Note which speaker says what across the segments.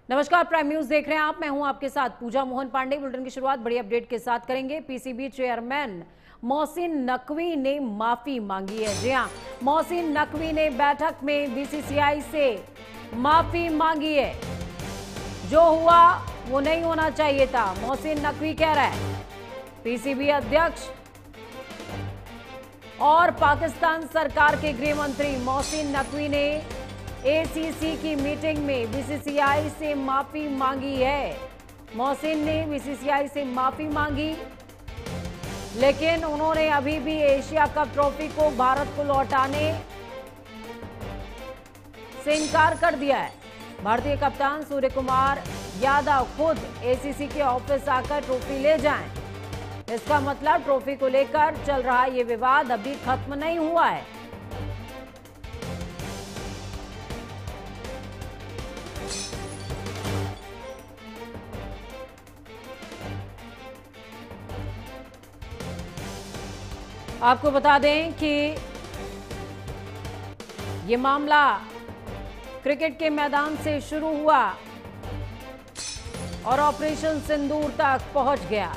Speaker 1: नमस्कार, prime news देख रहे हैं आप। मैं हूं आपके साथ पूजा मोहन पांडे। बुलेटिन की शुरुआत बड़ी अपडेट के साथ करेंगे। पीसीबी चेयरमैन मोहसिन नकवी ने माफी मांगी है। जी हां, मोहसिन नकवी ने बैठक में बीसीसीआई से माफी मांगी है। जो हुआ वो नहीं होना चाहिए था, मोहसिन नकवी कह रहा है। पीसीबी अध्यक्ष और पाकिस्तान सरकार के गृह मंत्री मोहसिन नकवी ने एसीसी की मीटिंग में बीसीसीआई से माफी मांगी है। मोहसिन ने बीसीसीआई से माफी मांगी, लेकिन उन्होंने अभी भी एशिया कप ट्रॉफी को भारत को लौटाने से इनकार कर दिया है। भारतीय कप्तान सूर्य कुमार यादव खुद एसीसी के ऑफिस आकर ट्रॉफी ले जाएं। इसका मतलब ट्रॉफी को लेकर चल रहा ये विवाद अभी खत्म नहीं हुआ है। आपको बता दें कि ये मामला क्रिकेट के मैदान से शुरू हुआ और ऑपरेशन सिंदूर तक पहुंच गया,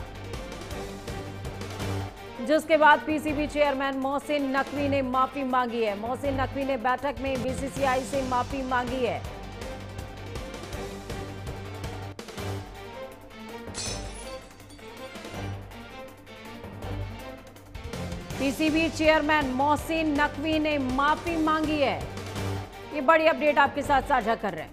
Speaker 1: जिसके बाद पीसीबी चेयरमैन मोहसिन नकवी ने माफी मांगी है। मोहसिन नकवी ने बैठक में बीसीसीआई से माफी मांगी है। पीसीबी चेयरमैन मोहसिन नकवी ने माफी मांगी है। ये बड़ी अपडेट आपके साथ साझा कर रहे हैं।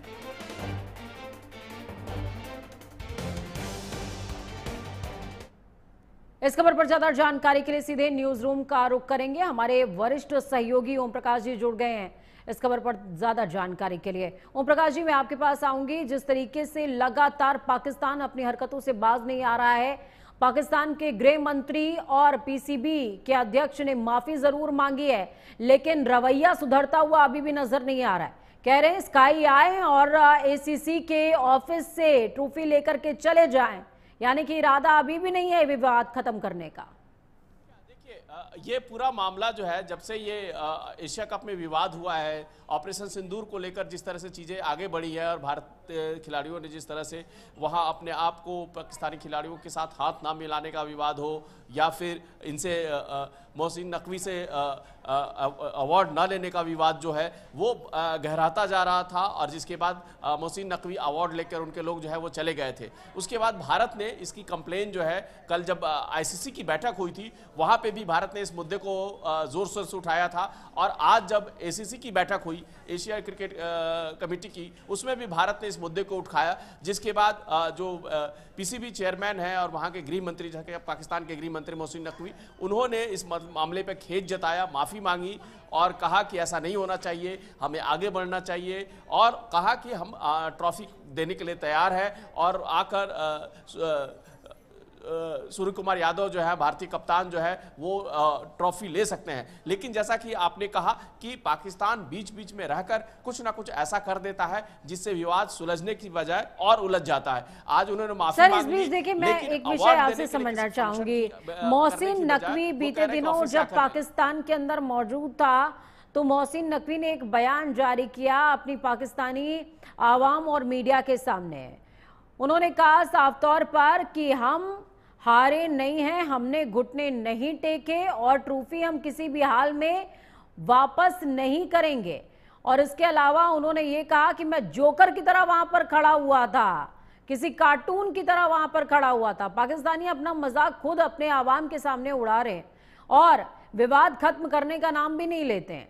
Speaker 1: इस खबर पर ज्यादा जानकारी के लिए सीधे न्यूज रूम का रुख करेंगे। हमारे वरिष्ठ सहयोगी ओम प्रकाश जी जुड़ गए हैं इस खबर पर ज्यादा जानकारी के लिए। ओम प्रकाश जी, मैं आपके पास आऊंगी। जिस तरीके से लगातार पाकिस्तान अपनी हरकतों से बाज नहीं आ रहा है, पाकिस्तान के गृह मंत्री और पीसीबी के अध्यक्ष ने माफी जरूर मांगी है, लेकिन रवैया सुधरता हुआ अभी भी नजर नहीं आ रहा है। कह रहे हैं स्काई आए और एसीसी के ऑफिस से ट्रॉफी लेकर के चले जाएं, यानी कि इरादा अभी भी नहीं है विवाद खत्म करने का।
Speaker 2: ये पूरा मामला जो है, जब से ये एशिया कप में विवाद हुआ है, ऑपरेशन सिंदूर को लेकर जिस तरह से चीज़ें आगे बढ़ी है और भारतीय खिलाड़ियों ने जिस तरह से वहाँ अपने आप को पाकिस्तानी खिलाड़ियों के साथ हाथ ना मिलाने का विवाद हो, या फिर इनसे मोहसिन नकवी से अवार्ड ना लेने का विवाद जो है वो गहराता जा रहा था, और जिसके बाद मोहसिन नकवी अवार्ड लेकर उनके लोग जो है वो चले गए थे। उसके बाद भारत ने इसकी कंप्लेन जो है, कल जब आईसीसी की बैठक हुई थी वहाँ पे भी भारत ने इस मुद्दे को जोर शोर से उठाया था, और आज जब एसीसी की बैठक हुई एशिया क्रिकेट कमेटी की, उसमें भी भारत ने इस मुद्दे को उठाया, जिसके बाद जो पीसीबी चेयरमैन है और वहाँ के गृह मंत्री, पाकिस्तान के गृह मंत्री मोहसिन नकवी, उन्होंने इस मामले पर खेद जताया, माफ़ी मांगी और कहा कि ऐसा नहीं होना चाहिए, हमें आगे बढ़ना चाहिए, और कहा कि हम ट्रॉफी देने के लिए तैयार है और आकर सूर्य कुमार यादव जो है, भारतीय कप्तान जो है, वो ट्रॉफी ले सकते हैं। लेकिन जैसा कि आपने कहा कि पाकिस्तान बीच बीच में रहकर कुछ ना कुछ ऐसा कर देता है जिससे विवाद सुलझने की बजाय और उलझ जाता है। आज उन्होंने माफी मांगी।
Speaker 1: सर, इस बीच देखिए, मैं एक विषय आपसे समझना चाहूंगी। मोहसिन नकवी बीते दिनों जब पाकिस्तान के अंदर मौजूद था तो मोहसिन नकवी ने एक बयान जारी किया अपनी पाकिस्तानी आवाम और मीडिया के सामने। उन्होंने कहा साफ तौर पर कि हम हारे नहीं हैं, हमने घुटने नहीं टेके और ट्रॉफी हम किसी भी हाल में वापस नहीं करेंगे। और इसके अलावा उन्होंने ये कहा कि मैं जोकर की तरह वहां पर खड़ा हुआ था, किसी कार्टून की तरह वहां पर खड़ा हुआ था। पाकिस्तानी अपना मजाक खुद अपने आवाम के सामने उड़ा रहे हैं और विवाद खत्म करने का नाम भी नहीं लेते हैं।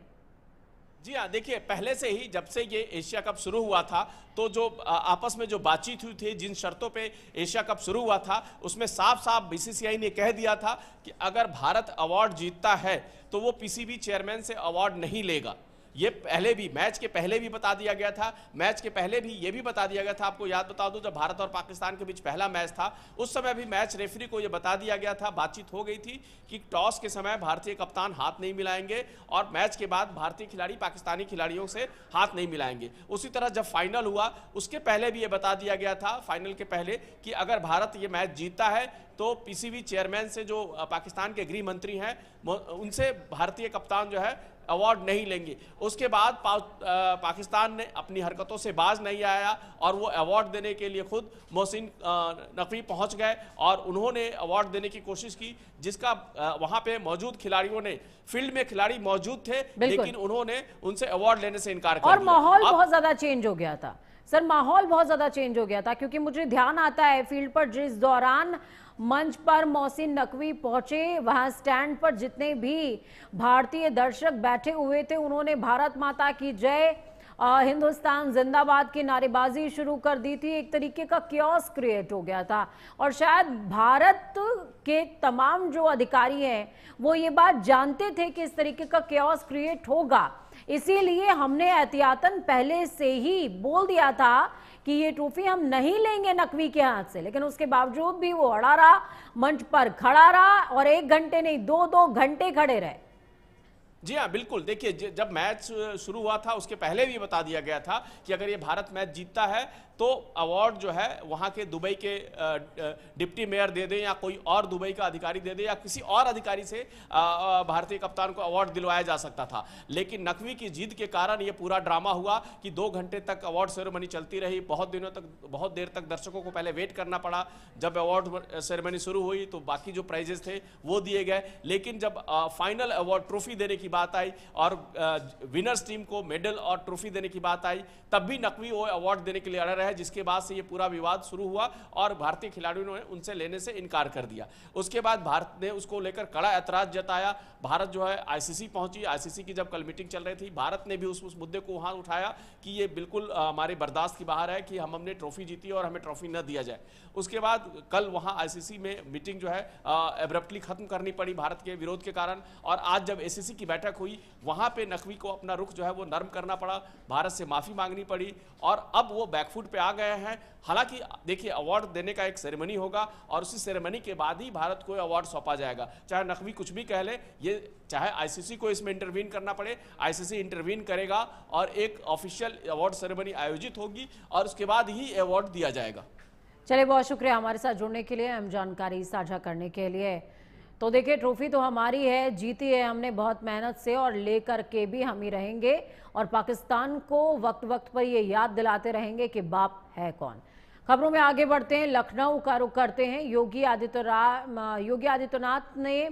Speaker 2: जी हाँ, देखिए, पहले से ही जब से ये एशिया कप शुरू हुआ था तो जो आपस में जो बातचीत हुई थी, जिन शर्तों पे एशिया कप शुरू हुआ था, उसमें साफ साफ बीसीसीआई ने कह दिया था कि अगर भारत अवार्ड जीतता है तो वो पीसीबी चेयरमैन से अवार्ड नहीं लेगा। ये पहले भी, मैच के पहले भी बता दिया गया था। मैच के पहले भी ये भी बता दिया गया था, आपको याद बता दूं, जब भारत और पाकिस्तान के बीच पहला मैच था उस समय भी मैच रेफरी को ये बता दिया गया था, बातचीत हो गई थी कि टॉस के समय भारतीय कप्तान हाथ नहीं मिलाएंगे और मैच के बाद भारतीय खिलाड़ी पाकिस्तानी खिलाड़ियों से हाथ नहीं मिलाएंगे। उसी तरह जब फाइनल हुआ उसके पहले भी ये बता दिया गया था, फाइनल के पहले, कि अगर भारत ये मैच जीतता है तो पीसीबी चेयरमैन से जो पाकिस्तान के गृह मंत्री हैं उनसे भारतीय कप्तान जो है अवार्ड नहीं लेंगे। उसके बाद पाकिस्तान ने अपनी हरकतों से बाज नहीं आया और वो अवार्ड देने के लिए खुद मोहसिन नकवी पहुंच गए और उन्होंने अवार्ड देने की कोशिश की, जिसका वहां पे मौजूद खिलाड़ियों ने, फील्ड में खिलाड़ी मौजूद थे लेकिन उन्होंने उनसे अवार्ड लेने से इनकार कर दिया।
Speaker 1: और माहौल बहुत ज्यादा चेंज हो गया था सर, माहौल बहुत ज्यादा चेंज हो गया था, क्योंकि मुझे ध्यान आता है फील्ड पर जिस दौरान मंच पर मोहसिन नकवी पहुंचे, वहां स्टैंड पर जितने भी भारतीय दर्शक बैठे हुए थे उन्होंने भारत माता की जय, हिंदुस्तान जिंदाबाद की नारेबाजी शुरू कर दी थी। एक तरीके का क्योस क्रिएट हो गया था और शायद भारत के तमाम जो अधिकारी हैं वो ये बात जानते थे कि इस तरीके का क्योस क्रिएट होगा, इसीलिए हमने एहतियातन पहले से ही बोल दिया था कि ये ट्रॉफी हम नहीं लेंगे नकवी के हाथ से। लेकिन उसके बावजूद भी वो अड़ा रहा, मंच पर खड़ा रहा और 1 घंटे नहीं 2-2 घंटे खड़े रहे।
Speaker 2: जी हाँ, बिल्कुल। देखिए, जब मैच शुरू हुआ था उसके पहले भी बता दिया गया था कि अगर ये भारत मैच जीतता है तो अवार्ड जो है वहाँ के दुबई के डिप्टी मेयर दे दें या कोई और दुबई का अधिकारी दे दे या किसी और अधिकारी से भारतीय कप्तान को अवार्ड दिलवाया जा सकता था। लेकिन नकवी की जीत के कारण ये पूरा ड्रामा हुआ कि 2 घंटे तक अवार्ड सेरेमनी चलती रही। बहुत देर तक दर्शकों को पहले वेट करना पड़ा। जब अवार्ड सेरेमनी शुरू हुई तो बाकी जो प्राइजेस थे वो दिए गए, लेकिन जब फाइनल अवार्ड ट्रॉफी देने की बात आई और विनर्स टीम को मेडल और ट्रॉफी देने की बात आई, तब भी नकवी वो अवार्ड देने के लिए अड़े रहे, जिसके बाद से ये पूरा विवाद शुरू हुआ और भारतीय खिलाड़ियों ने उनसे लेने से इनकार कर दिया। उसके बाद भारत ने उसको लेकर कड़ा ऐतराज जताया। भारत जो है आईसीसी पहुंची। आईसीसी की जब कल मीटिंग चल रही थी, भारत ने भी उस मुद्दे को वहां उठाया कि ये बिल्कुल हमारे बर्दाश्त की बाहर है कि हमने ट्रॉफी जीती और हमें ट्रॉफी न दिया जाए। उसके बाद कल वहां आईसीसी में मीटिंग जो है एब्रप्टली खत्म करनी पड़ी भारत के विरोध के कारण, और आज जब एसीसी की बैठक हुई वहां पे नकवी को अपना रुख जो है वो नर्म करना पड़ा, भारत से माफी मांगनी पड़ी और अब वो बैकफुट पे आ गए हैं। हालांकि देखिए, अवार्ड देने का एक सेरेमनी होगा और उसी सेरेमनी के बाद ही भारत को अवार्ड सौंपा जाएगा। चाहे नकवी कुछ भी कह ले, ये चाहे आईसीसी को इसमें इंटरवीन करना पड़े, आईसीसी इंटरवीन करेगा और एक ऑफिशियल अवार्ड सेरेमनी आयोजित होगी और उसके बाद ही अवार्ड दिया जाएगा।
Speaker 1: चलिए, बहुत शुक्रिया हमारे साथ जुड़ने के लिए, हम जानकारी साझा करने के लिए। तो देखिए, ट्रॉफी तो हमारी है, जीती है हमने बहुत मेहनत से और लेकर के भी हम ही रहेंगे और पाकिस्तान को वक्त वक्त पर ये याद दिलाते रहेंगे कि बाप है कौन। खबरों में आगे बढ़ते हैं, लखनऊ का रुख करते हैं। योगी आदित्यनाथ ने